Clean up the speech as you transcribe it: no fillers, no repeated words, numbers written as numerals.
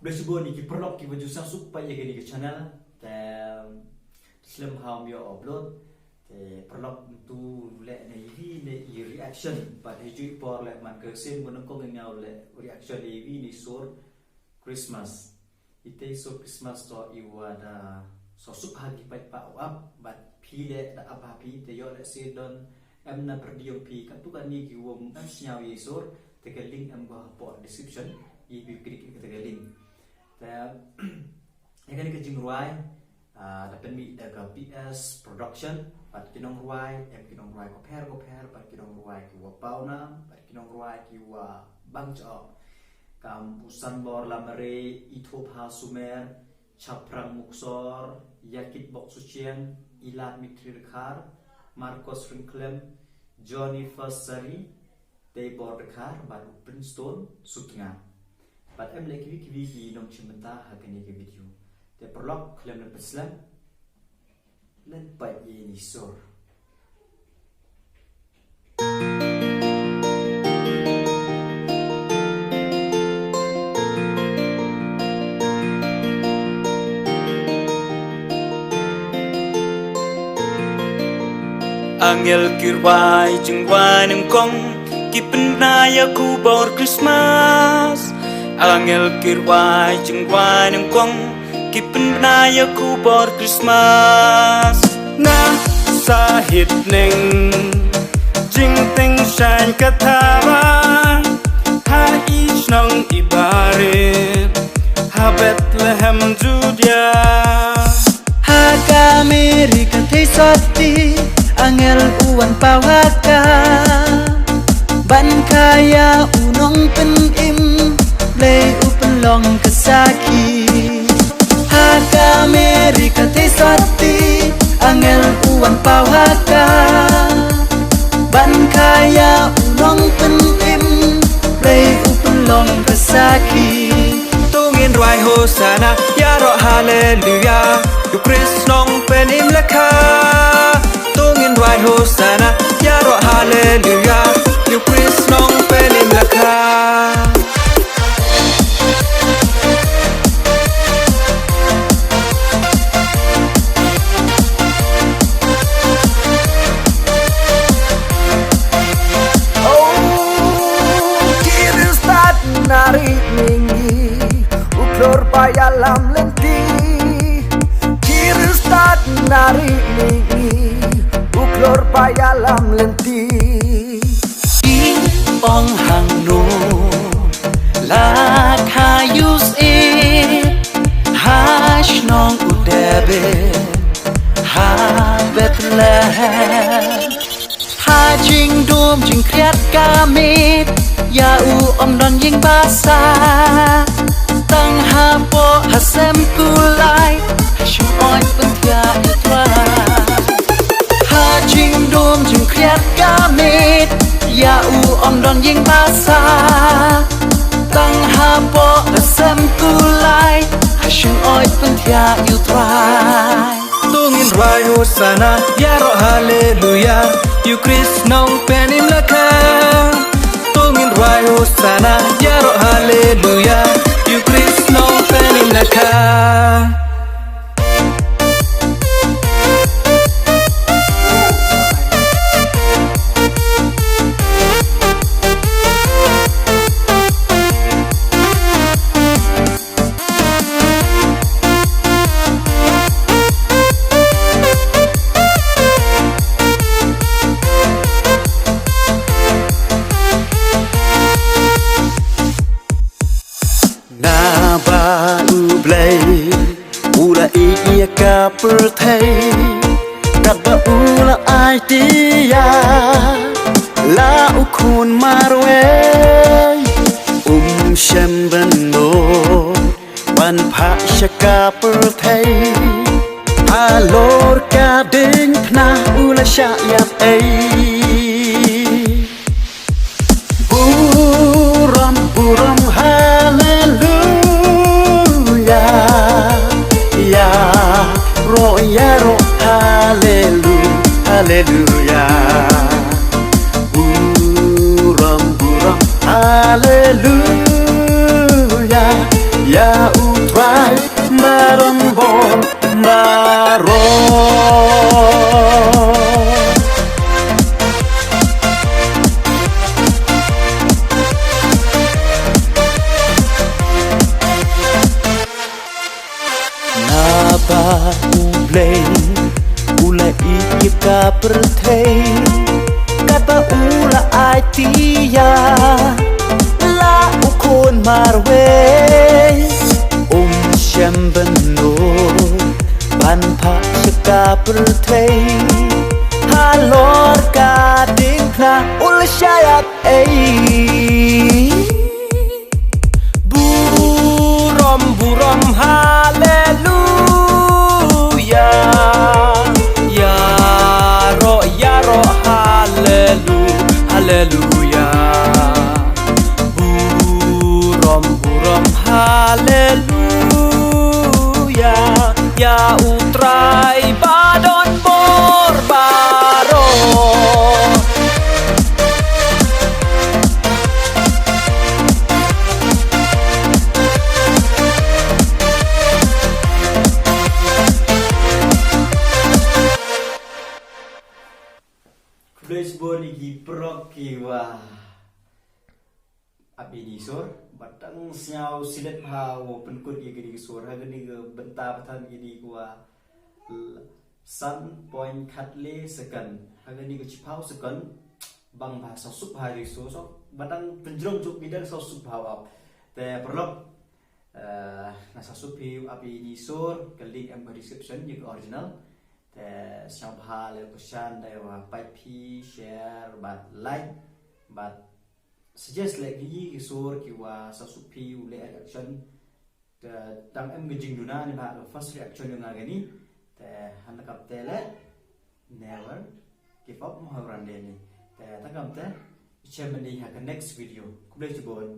Udah sebuah ni perlok ki baju sang supaya gini ke channel dan Slim how me upload perlok tu le ni reaction but hijui por le man ke sen mun ko ngau le reaction ni sur Christmas ite so Christmas to iwada so sup hagi pai pa up but pile da apa pi te yo le se don em na perdiom pi kan tu kan ni ki wong am nyau yesur te ke link am go po description i bi klik ke link ta ini ke jing ruai dapat mi daga PS production pat kinong ruai em kinong ruai ko per pat kinong ruai ki wa pauna pat kinong ruai ki wa bangcho kampusan bor lamare ithop ha sumer chaprang muksor yakit bok sucian ilat mitrir khar Marcos Rinklem Johnny Fasari they bor khar baru Princeton sutnga but em like wiki nong chimenta hakani ke video te prolog klem na peslan len pai ini sor Angel kirwai jengwan engkong kipen naya ku bor Christmas Angel kirwai jengwan engkong kipen naya ku bor Christmas Na sahit ning jing ting shine katara ha ich nong ibarit ha Bethlehem Judia ha Amerika thấy soti Angel uwan pawaka ban kaya unong pen im play upen long kasaki haka Amerika te sati Angel uwan pawaka ban kaya unong pen im play upen long kasaki tungin ruai hosana ya ro haleluya yu Chris nong pen im laka tungin ruai hosana ya ro haleluya yu Chris nong pen im laka nari mingi uklor payalam lenti kiri start nari mingi uklor payalam lenti ong hang no la kayus hash nong udebe ha Bethlehem ha jing dum jing kriat kamit ya u om don ying basa tang ha po ha sem kulai ha shu oi pun tia itra ha jing dum jing kriat kamit ya u om don ying basa tang ha po ha sem kulai ha shu oi pun tia itra tungin ruai hosana ya ro haleluya yu Chris nong pen im laka tungin ruai hosana ya ro haleluya yu Chris nong pen im laka Ula iya ka perthai Rabba ula ai tia La ukun marwe Shem bendo Wan pa shaka perthai Alor ka ding pna ula syayap Buram buram haleluya ya ro haleluya haleluya buram buram haleluya ya ba ublay ula ikika pertay kata ula aitia la ukon marwe syambeno ban pa seka pertay halor ka ding na ula syayak burom haleluya ya ro haleluya burom haleluya ya utrai badon borbaro Flashbone iki proki wah api ni sor batang siau silet hawo penkut ye gini sor ha gini ke benta patan gini kuwa sun point khatle second ha gini ke chipau second bang bahasa sup hari so batang penjrong juk bidang so sup hawa te perlok nasa sup hi api ni sor ke link em description ye original te siap hal le kusan dai wa pai pi share but like but suggest like gi sur ki wa sa supi ule reaction te tang em gejing duna ni ba first reaction yang agani te han kap tele never give up mohawran deni te takam te chemani ha next video kuble jibon